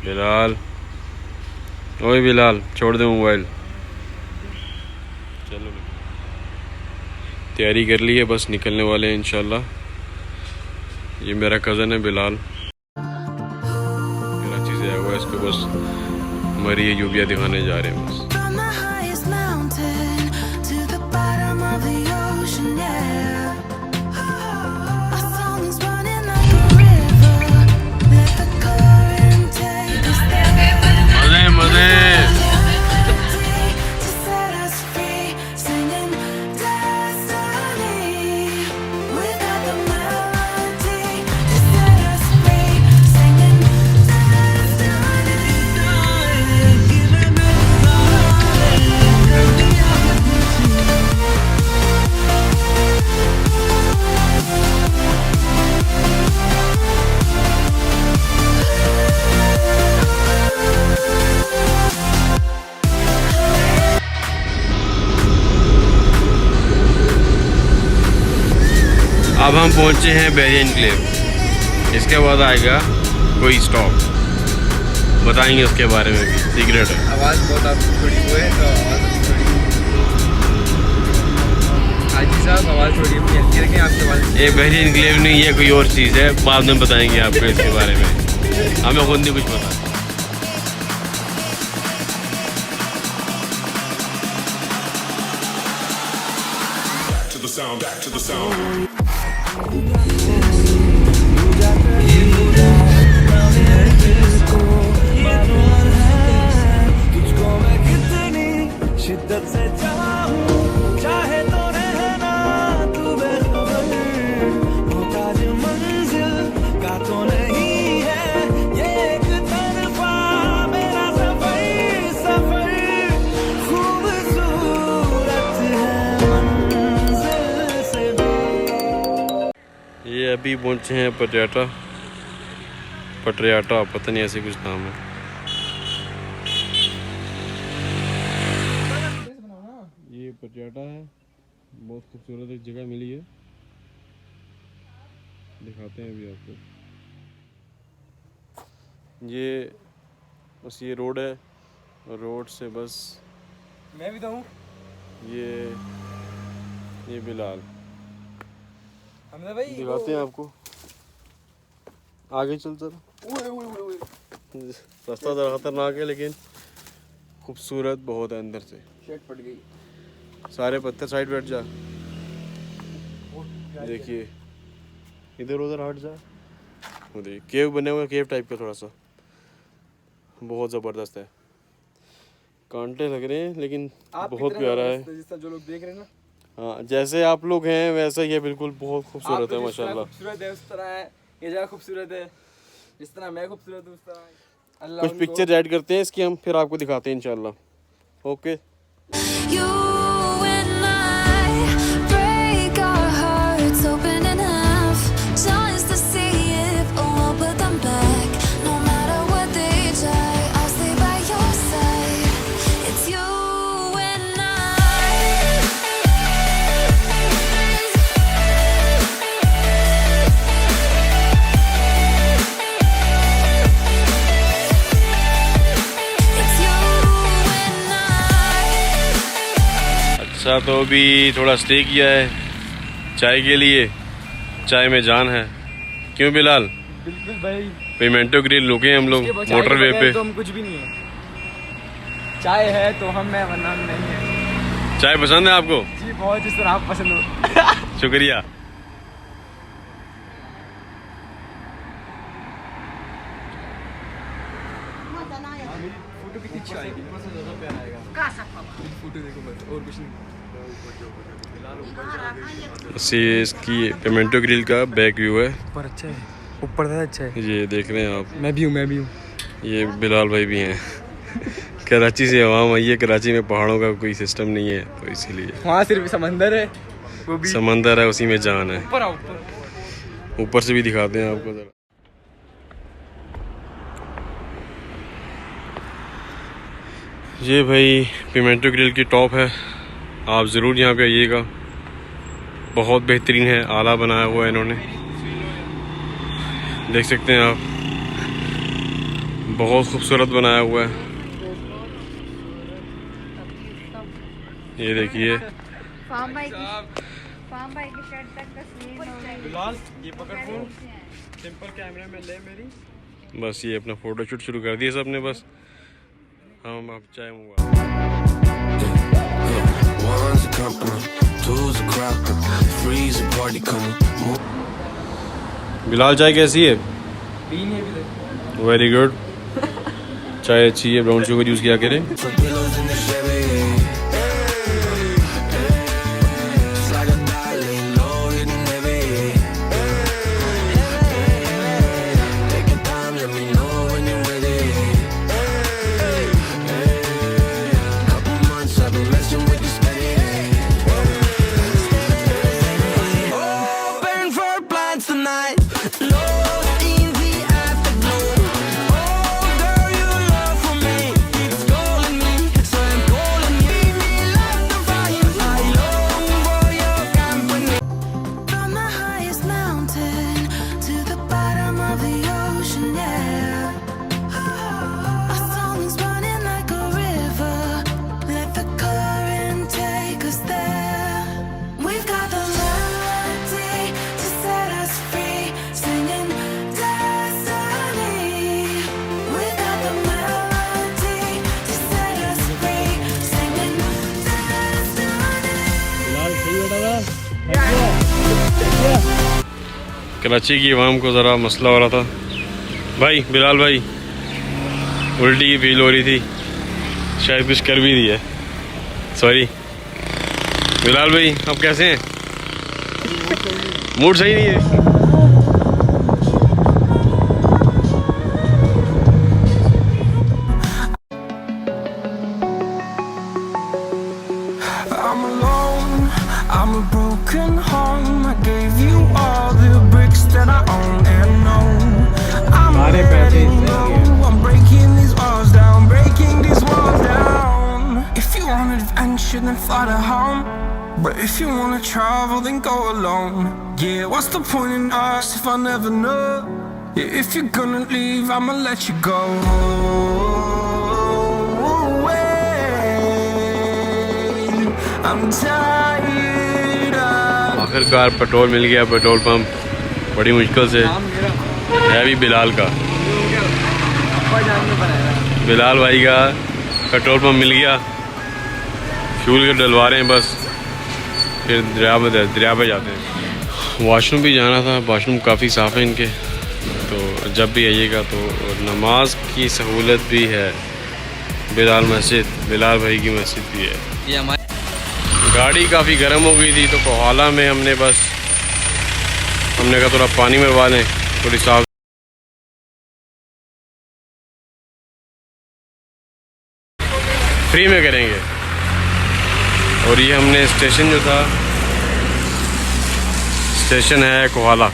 बिलाल, ओए बिलाल, छोड़ दे मोबाइल। चलो तैयारी कर ली है, बस निकलने वाले हैं इंशाल्लाह। ये मेरा कज़न है बिलाल, कराची से आया हुआ है, इसको बस मरी यूबिया दिखाने जा रहे हैं बस। मजे अब हम पहुंचे हैं बहरिया एनक्लेव। इसके बाद आएगा कोई स्टॉप, बताएंगे उसके बारे में भी, सीक्रेट है। आवाज़ बहुत आपकी थोड़ी वो है, तो आवाज़ थोड़ी हाजी साहब आवाज़ थोड़ी अपनी हल्की रखें। आपके आवाज़ ये बहरिया एनक्लेव नहीं, ये कोई और चीज़ है, बाद में बताएंगे आपको इसके बारे में, हमें खुद नहीं कुछ पता। Back to the sound. शिद्दत से चाहूं, चाहे तो रहना तू बेखबर, मोहताज मंजिल का तो नहीं है ये एक तरफा मेरा सफर, सफर खूबसूरत है मंजिल से भी। ये अभी पहुंचे हैं पटियाटा, पटियाटा पता नहीं ऐसे कुछ नाम है। ये पटियाटा है, बहुत खूबसूरत एक जगह मिली है, दिखाते हैं अभी आपको। ये बस ये रोड है, रोड से बस मैं भी तो हूँ। ये बिलाल, हमने भाई दिखाते हैं आपको, आगे चल चल। रास्ता ज़रा खतरनाक है लेकिन खूबसूरत बहुत है अंदर से। शर्ट फट गई। सारे पत्थर साइड बैठ जा, देखिए इधर उधर हट जा। वो देखिए केव बने हुए, केव टाइप का थोड़ा सा, बहुत ज़बरदस्त है। कांटे लग रहे हैं लेकिन बहुत प्यारा है। जो लोग देख रहे हैं ना, हाँ जैसे आप लोग हैं वैसा ही है बिल्कुल, बहुत खूबसूरत है माशाल्लाह। खूबसूरत है उस तरह है, ये जगह खूबसूरत है, जिस तरह मैं खूबसूरत हूँ उस तरह अल्लाह कुछ पिक्चर ऐड करते हैं इसकी हम, फिर आपको दिखाते हैं इंशाल्लाह। ओके अच्छा, तो अभी थोड़ा स्टे किया है चाय के लिए, चाय में जान है। क्यों बिलाल? बिल्कुल भाई, पेमेंटो ग्रिल रुके हैं हम लोग मोटरवे पे। तो हम कुछ भी नहीं है, चाय है तो हम है वरना हम नहीं है। चाय पसंद है आपको? जी बहुत, जिस तरह आप पसंद हो। शुक्रिया। फोटो कितनी अच्छी आएगी, ज़्यादा प्यारा आएगा। फोटो देखो बस, और कुछ नहीं। इसकी पेमेंटो ग्रिल का बैक व्यू है, ऊपर अच्छा है, ऊपर ज़्यादा अच्छा है। ये देख रहे हैं आप। मैं भी हूँ। ये बिलाल भाई भी हैं। कराची से आवाम आई है, कराची में पहाड़ों का कोई सिस्टम नहीं है तो इसीलिए। वहाँ सिर्फ समंदर है, वो भी समंदर है, उसी में जान है। ऊपर से भी दिखाते हैं आपको जरा। ये भाई पिमेंटो ग्रिल की टॉप है, आप ज़रूर यहाँ पे आइएगा, बहुत बेहतरीन है, आला बनाया हुआ है इन्होंने, देख सकते हैं आप। बहुत खूबसूरत बनाया हुआ है। ये देखिए फार्म भाई की शर्ट तक तस्वीर हो गई। बिलाल ये पकड़ फोन, सिंपल कैमरे में ले मेरी। बस ये अपना फोटो शूट शुरू कर दिया सबने। बस हम अब चाय मंगवा। बिलाल चाय कैसी है? Very good. चाय अच्छी है, ब्राउन शुगर यूज़ किया करें। कराची की आवाम को ज़रा मसला हो रहा था भाई, बिलाल भाई उल्टी की फील हो रही थी, शायद कुछ कर भी दिया। सॉरी बिलाल भाई, आप कैसे हैं? मूड सही नहीं है। I'm alone, I'm a broken home. I gave you all the bricks that I own and know. I'm letting go, I'm breaking these walls down, breaking these walls down. If you want adventure, then fly to home. But if you wanna travel, then go alone. Yeah, what's the point in us if I never know? Yeah, if you're gonna leave, I'ma let you go. I'm tired of आखिरकार petrol मिल गया, petrol pump बड़ी मुश्किल से है भी बिलाल का। बिलाल भाई का पेट्रोल पंप मिल गया, फ्यूल के डलवा रहे हैं बस, फिर दरिया पे जाते हैं। वॉशरूम भी जाना था, वॉशरूम काफ़ी साफ़ है इनके, तो जब भी आइएगा तो। नमाज की सहूलत भी है, बिलाल मस्जिद, बिलाल भाई की मस्जिद भी है। ये हमारे गाड़ी काफ़ी गर्म हो गई थी तो कोहाला में हमने कहा थोड़ा पानी मरवा लें, थोड़ी साफ फ्री में करेंगे। और ये हमने स्टेशन जो था, स्टेशन है कोहाला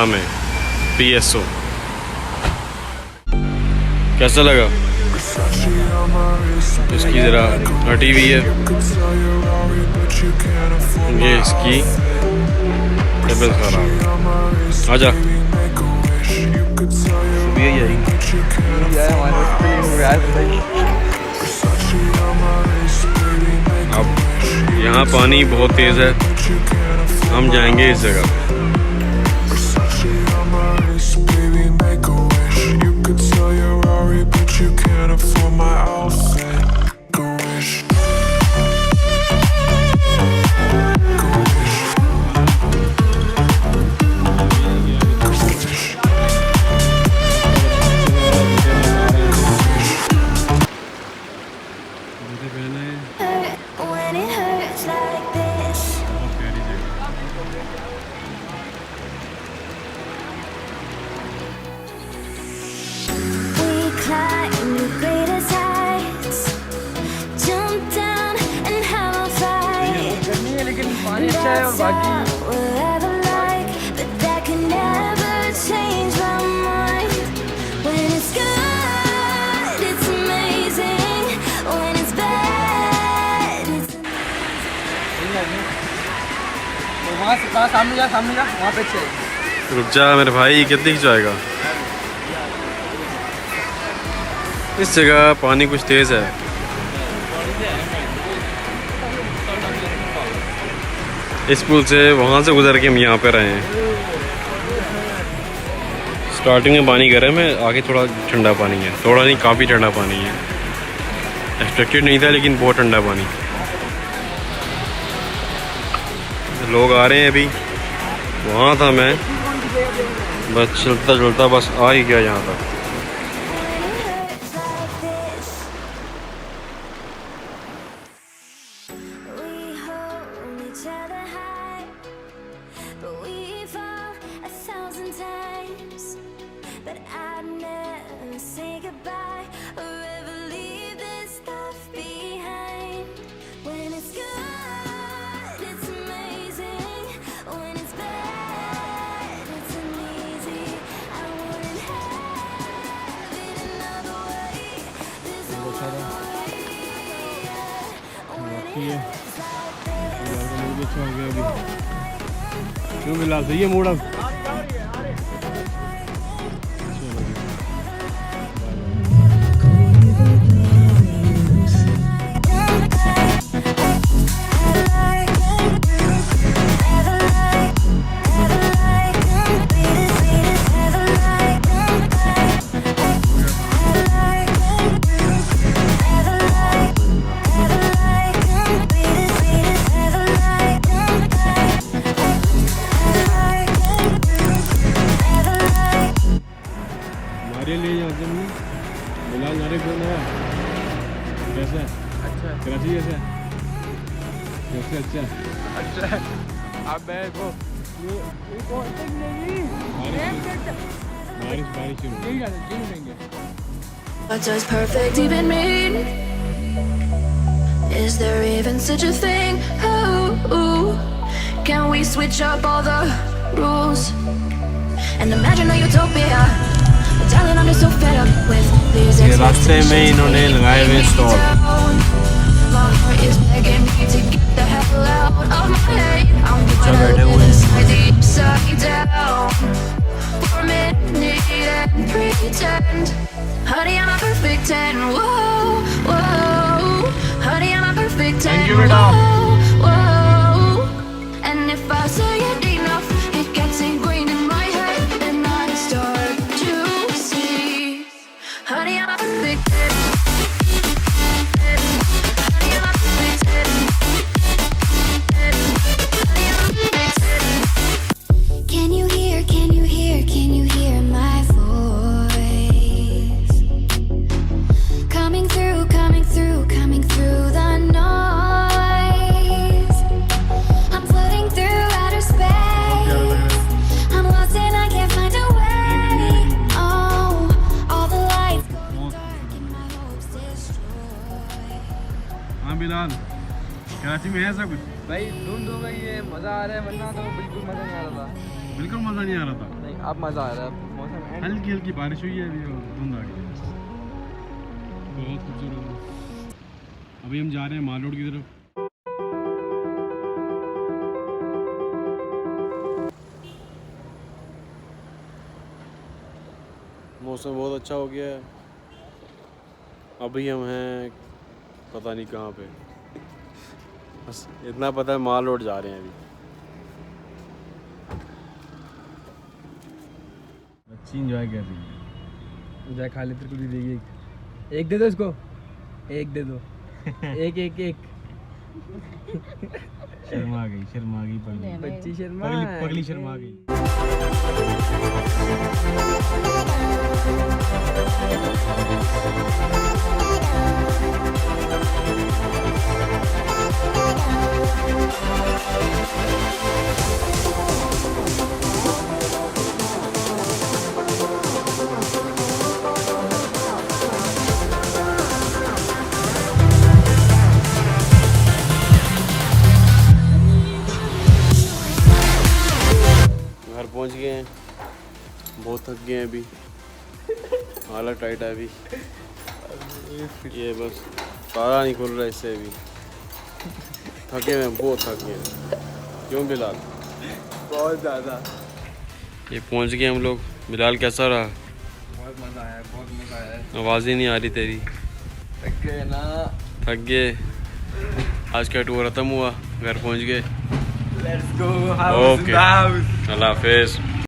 में PSO। कैसा लगा? इसकी ज़रा हटी हुई है, ये इसकी तबीयत खराब। आजा अब यहाँ पानी बहुत तेज़ है, हम जाएंगे इस जगह। you can't afford my outfit. Go wish. Go wish. Go wish. When it hurts like this. Climb the greatest heights, jump down and have a fight. That's all we'll ever like, but that can never change my mind. When it's good, it's amazing. When it's bad, it's सामने जा, वहाँ पे चल। रुक जा मेरे भाई, कितनी खिंचाएगा? इस जगह पानी कुछ तेज़ है। इस पुल से वहाँ से गुजर के हम यहाँ पे रहे हैं। स्टार्टिंग में पानी गर्म है, आगे थोड़ा ठंडा पानी है। थोड़ा नहीं, काफ़ी ठंडा पानी है। एक्सपेक्टेड नहीं था लेकिन बहुत ठंडा पानी। लोग आ रहे हैं अभी। वहाँ था मैं, बस चलता चलता बस आ ही गया यहाँ तक। We hold each other high, but we fall 1,000 times. But I'd never say goodbye or ever leave this stuff behind. When it's good, it's amazing. When it's bad, it's uneasy. I wouldn't have it another way. There's no way. क्यों मिला सही है mood अब? कैसा है? अच्छा है। कराची कैसा है? सबसे अच्छा है। अच्छा है। अब मैं वो बारिश शुरू। What does perfect even mean? Is there even such a thing? Ooh, can we switch up all the rules and imagine a utopia? Darling, I'm just so fed up with these ये रास्ते में इन्होंने लगाए हुए stall. My heart is begging me to get the hell out of my head. I'm gonna live inside the upside down for a minute and pretend, honey, I'm a perfect 10. Whoa, whoa, honey, I'm a perfect 10. Whoa, whoa, and if I say it enough, it gets ingrained in my head, and I start to see, honey, I'm a perfect 10. Can you hear my voice? Coming through the noise. I'm floating through outer space. I'm lost and I can't find a way. Oh, all the lights go dark and my hopes destroyed. हाँ बिलाल, कराची में है ऐसा कुछ? भाई धुंध हो गई है, मज़ा आ रहा है, वरना तो बिल्कुल मज़ा नहीं आ रहा था। बिल्कुल मज़ा नहीं आ रहा था। नहीं, अब मज़ा आ रहा है। मौसम हल्की हल्की बारिश हुई है अभी और धुंध आ गई है। बहुत खूबसूरत है। अभी हम जा रहे हैं माल रोड की तरफ। मौसम बहुत अच्छा हो गया है। अभी हम हैं पता नहीं कहाँ पे, बस इतना पता है माल रोड जा रहे हैं अभी। अच्छी इंजॉय कर रही है। जा खा ले, तेरे को भी देगी एक दे दो इसको, एक दे दो। एक शर्मा गई पगली। बच्ची शर्मा, पगली शर्मा गई। घर पहुंच गए हैं, बहुत थक गए हैं अभी, हालत टाइट है अभी। ये बस तारा नहीं खुल रहा इससे अभी, थके हुए हैं, बहुत थक गए हैं। क्यों बिलाल? बहुत ज़्यादा। ये पहुंच गए हम लोग। बिलाल कैसा रहा? बहुत मजा आया, बहुत मजा आया। आवाज़ ही नहीं आ रही तेरी। थक गए ना। थक गए। आज का टूर ख़त्म हुआ, घर पहुंच गए। लेट्स गो ओके, अल्लाह हाफिज़।